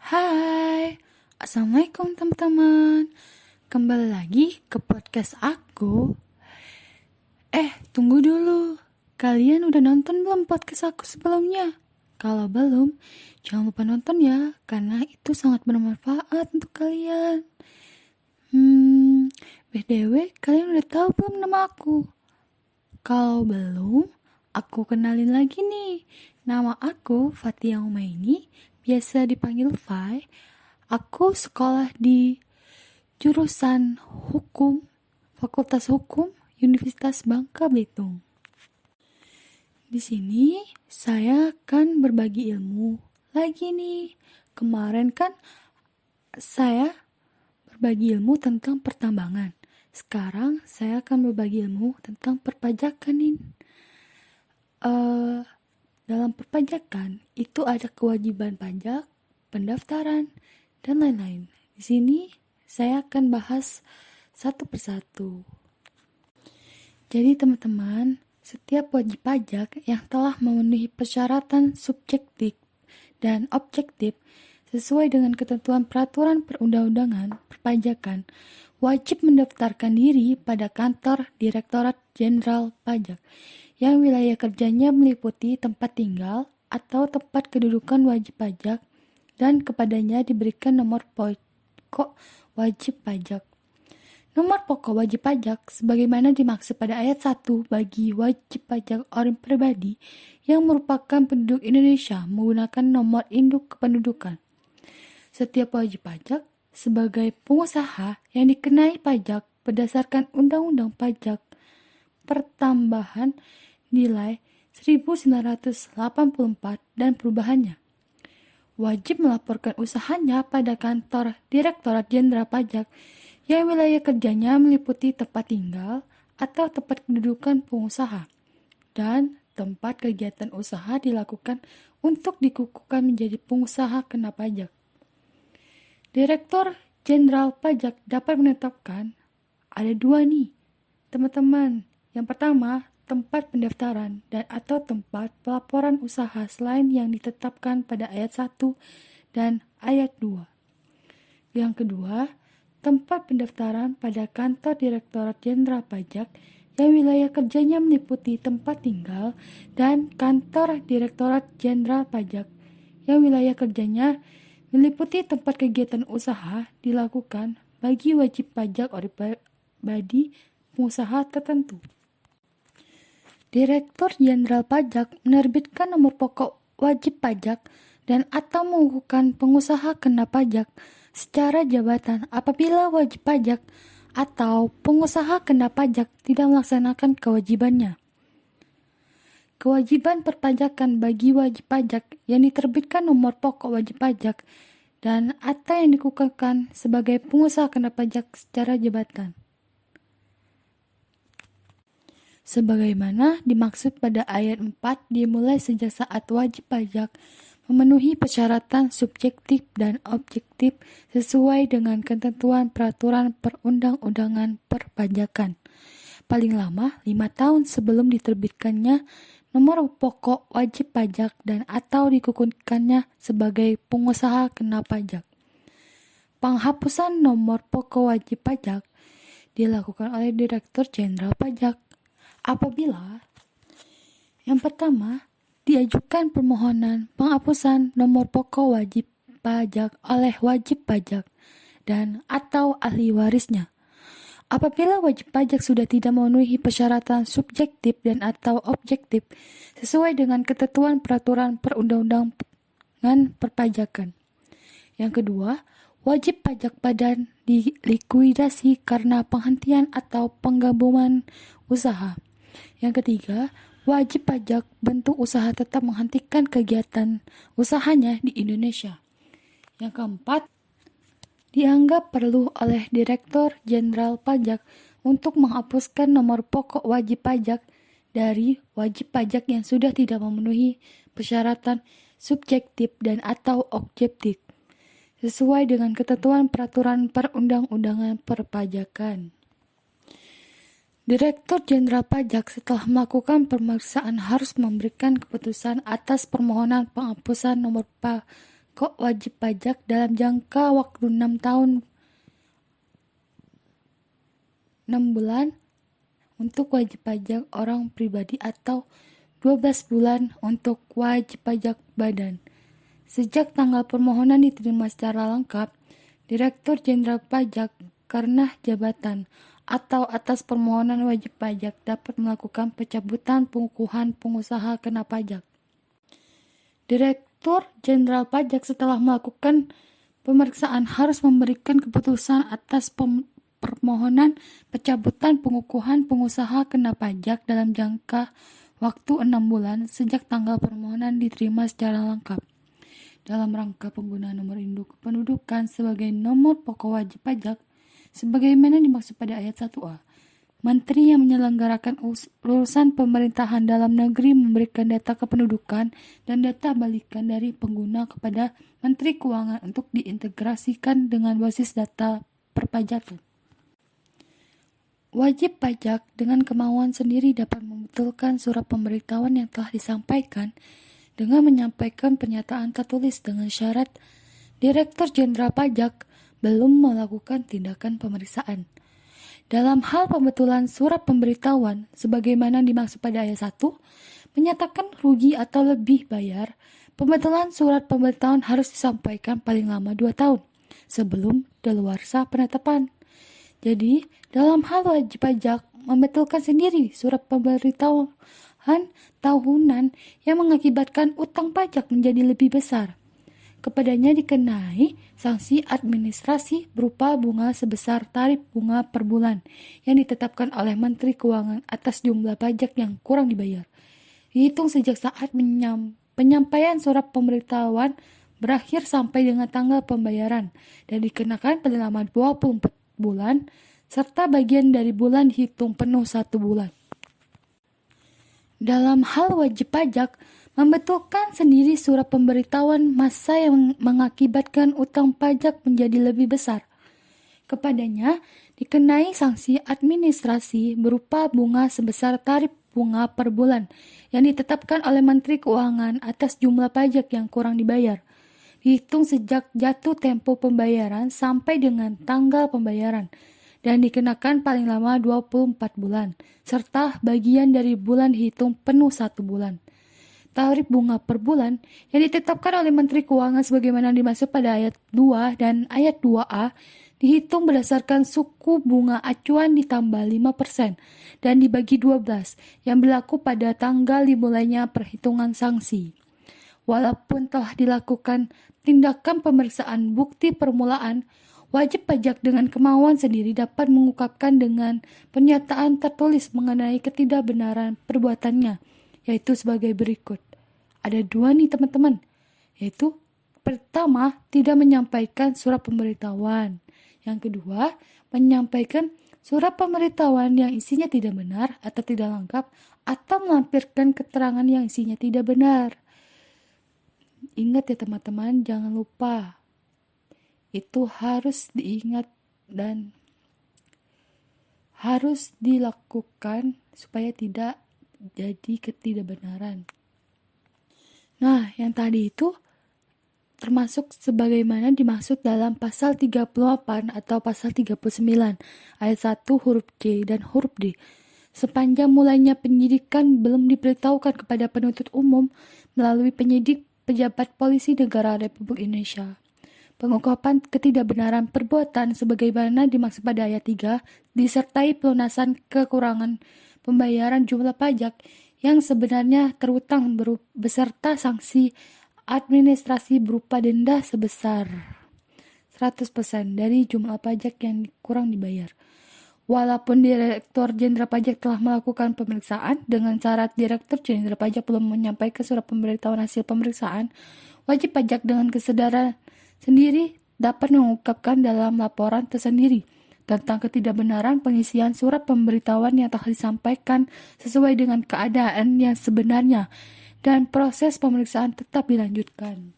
Hai, Assalamualaikum teman-teman. Kembali lagi ke podcast aku. Tunggu dulu. Kalian udah nonton belum podcast aku sebelumnya? Kalau belum, jangan lupa nonton ya, karena itu sangat bermanfaat untuk kalian. BTW, kalian udah tahu belum nama aku? Kalau belum, aku kenalin lagi nih. Nama aku Fatia Umaini, biasa dipanggil Fai. Aku sekolah di jurusan Hukum, Fakultas Hukum, Universitas Bangka Belitung. Di sini saya akan berbagi ilmu lagi nih. Kemarin kan saya berbagi ilmu tentang pertambangan. Sekarang saya akan berbagi ilmu tentang perpajakan nih. Dalam perpajakan itu ada kewajiban pajak, pendaftaran, dan lain-lain. Di sini saya akan bahas satu persatu. Jadi teman-teman, setiap wajib pajak yang telah memenuhi persyaratan subjektif dan objektif sesuai dengan ketentuan peraturan perundang-undangan perpajakan wajib mendaftarkan diri pada kantor Direktorat Jenderal Pajak yang wilayah kerjanya meliputi tempat tinggal atau tempat kedudukan wajib pajak dan kepadanya diberikan nomor pokok wajib pajak. Nomor pokok wajib pajak sebagaimana dimaksud pada ayat 1 bagi wajib pajak orang pribadi yang merupakan penduduk Indonesia menggunakan nomor induk kependudukan. Setiap wajib pajak sebagai pengusaha yang dikenai pajak berdasarkan Undang-Undang Pajak Pertambahan Nilai 1984 dan perubahannya, wajib melaporkan usahanya pada kantor Direktorat Jenderal Pajak yang wilayah kerjanya meliputi tempat tinggal atau tempat kedudukan pengusaha dan tempat kegiatan usaha dilakukan untuk dikukuhkan menjadi pengusaha kena pajak. Direktur Jenderal Pajak dapat menetapkan ada dua nih, teman-teman. Yang pertama, tempat pendaftaran dan atau tempat pelaporan usaha selain yang ditetapkan pada ayat 1 dan ayat 2. Yang kedua, tempat pendaftaran pada kantor Direktorat Jenderal Pajak yang wilayah kerjanya meliputi tempat tinggal dan kantor Direktorat Jenderal Pajak yang wilayah kerjanya meliputi tempat kegiatan usaha dilakukan bagi wajib pajak oleh pribadi pengusaha tertentu. Direktur Jenderal Pajak menerbitkan nomor pokok wajib pajak dan atau mengukuhkan pengusaha kena pajak secara jabatan apabila wajib pajak atau pengusaha kena pajak tidak melaksanakan kewajibannya. Kewajiban perpajakan bagi wajib pajak yang diterbitkan nomor pokok wajib pajak dan atau yang dikukuhkan sebagai pengusaha kena pajak secara jabatan. Sebagaimana dimaksud pada ayat 4 dimulai sejak saat wajib pajak memenuhi persyaratan subjektif dan objektif sesuai dengan ketentuan peraturan perundang-undangan perpajakan. Paling lama 5 tahun sebelum diterbitkannya nomor pokok wajib pajak dan atau dikukuhkannya sebagai pengusaha kena pajak. Penghapusan nomor pokok wajib pajak dilakukan oleh Direktur Jenderal Pajak apabila yang pertama, diajukan permohonan penghapusan nomor pokok wajib pajak oleh wajib pajak dan atau ahli warisnya. Apabila wajib pajak sudah tidak memenuhi persyaratan subjektif dan atau objektif sesuai dengan ketentuan peraturan perundang-undangan perpajakan. Yang kedua, wajib pajak badan dilikuidasi karena penghentian atau penggabungan usaha. Yang ketiga, wajib pajak bentuk usaha tetap menghentikan kegiatan usahanya di Indonesia. Yang keempat, dianggap perlu oleh Direktur Jenderal Pajak untuk menghapuskan nomor pokok wajib pajak dari wajib pajak yang sudah tidak memenuhi persyaratan subjektif dan atau objektif sesuai dengan ketentuan peraturan perundang-undangan perpajakan. Direktur Jenderal Pajak setelah melakukan pemeriksaan harus memberikan keputusan atas permohonan penghapusan nomor pokok wajib pajak dalam jangka waktu 6 bulan untuk wajib pajak orang pribadi atau 12 bulan untuk wajib pajak badan. Sejak tanggal permohonan diterima secara lengkap, Direktur Jenderal Pajak karena jabatan atau atas permohonan wajib pajak dapat melakukan pencabutan pengukuhan pengusaha kena pajak. Direktur Jenderal Pajak setelah melakukan pemeriksaan harus memberikan keputusan atas permohonan pencabutan pengukuhan pengusaha kena pajak dalam jangka waktu 6 bulan sejak tanggal permohonan diterima secara lengkap. Dalam rangka penggunaan nomor induk kependudukan sebagai nomor pokok wajib pajak, sebagaimana dimaksud pada ayat 1A, Menteri yang menyelenggarakan urusan pemerintahan dalam negeri memberikan data kependudukan dan data balikan dari pengguna kepada Menteri Keuangan untuk diintegrasikan dengan basis data perpajakan. Wajib pajak dengan kemauan sendiri dapat membetulkan surat pemberitahuan yang telah disampaikan dengan menyampaikan pernyataan tertulis dengan syarat Direktur Jenderal Pajak belum melakukan tindakan pemeriksaan. Dalam hal pembetulan surat pemberitahuan sebagaimana dimaksud pada ayat 1, menyatakan rugi atau lebih bayar, pembetulan surat pemberitahuan harus disampaikan paling lama 2 tahun sebelum daluarsa penetapan. Jadi, dalam hal wajib pajak membetulkan sendiri surat pemberitahuan tahunan yang mengakibatkan utang pajak menjadi lebih besar. Kepadanya dikenai sanksi administrasi berupa bunga sebesar tarif bunga per bulan yang ditetapkan oleh Menteri Keuangan atas jumlah pajak yang kurang dibayar. Dihitung sejak saat penyampaian surat pemberitahuan berakhir sampai dengan tanggal pembayaran dan dikenakan paling lama 24 bulan serta bagian dari bulan dihitung penuh 1 bulan. Dalam hal wajib pajak, membetulkan sendiri surat pemberitahuan masa yang mengakibatkan utang pajak menjadi lebih besar. Kepadanya dikenai sanksi administrasi berupa bunga sebesar tarif bunga per bulan yang ditetapkan oleh Menteri Keuangan atas jumlah pajak yang kurang dibayar. Dihitung sejak jatuh tempo pembayaran sampai dengan tanggal pembayaran dan dikenakan paling lama 24 bulan, serta bagian dari bulan dihitung penuh 1 bulan. Tarif bunga per bulan yang ditetapkan oleh Menteri Keuangan sebagaimana dimaksud pada ayat 2 dan ayat 2A dihitung berdasarkan suku bunga acuan ditambah 5% dan dibagi 12 yang berlaku pada tanggal dimulainya perhitungan sanksi. Walaupun telah dilakukan tindakan pemeriksaan bukti permulaan, wajib pajak dengan kemauan sendiri dapat mengungkapkan dengan pernyataan tertulis mengenai ketidakbenaran perbuatannya, yaitu sebagai berikut. Ada 2 nih teman-teman, yaitu pertama, tidak menyampaikan surat pemberitahuan. Yang kedua, menyampaikan surat pemberitahuan yang isinya tidak benar atau tidak lengkap atau melampirkan keterangan yang isinya tidak benar. Ingat ya teman-teman, jangan lupa. Itu harus diingat dan harus dilakukan supaya tidak jadi ketidakbenaran. Nah, yang tadi itu termasuk sebagaimana dimaksud dalam pasal 38 atau pasal 39 ayat 1 huruf C dan huruf D. Sepanjang mulainya penyidikan belum diberitahukan kepada penuntut umum melalui penyidik pejabat polisi negara Republik Indonesia. Pengungkapan ketidakbenaran perbuatan sebagaimana dimaksud pada ayat 3 disertai pelunasan kekurangan pembayaran jumlah pajak yang sebenarnya terutang beserta sanksi administrasi berupa denda sebesar 100% dari jumlah pajak yang kurang dibayar. Walaupun Direktur Jenderal Pajak telah melakukan pemeriksaan dengan syarat Direktur Jenderal Pajak belum menyampaikan surat pemberitahuan hasil pemeriksaan, wajib pajak dengan kesadaran sendiri dapat mengungkapkan dalam laporan tersendiri tentang ketidakbenaran pengisian surat pemberitahuan yang telah disampaikan sesuai dengan keadaan yang sebenarnya dan proses pemeriksaan tetap dilanjutkan.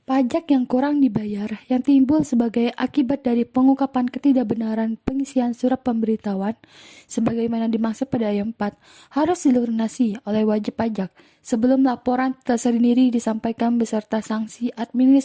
Pajak yang kurang dibayar yang timbul sebagai akibat dari pengungkapan ketidakbenaran pengisian surat pemberitahuan sebagaimana dimaksud pada ayat 4 harus dilunasi oleh wajib pajak sebelum laporan tersendiri disampaikan beserta sanksi administratif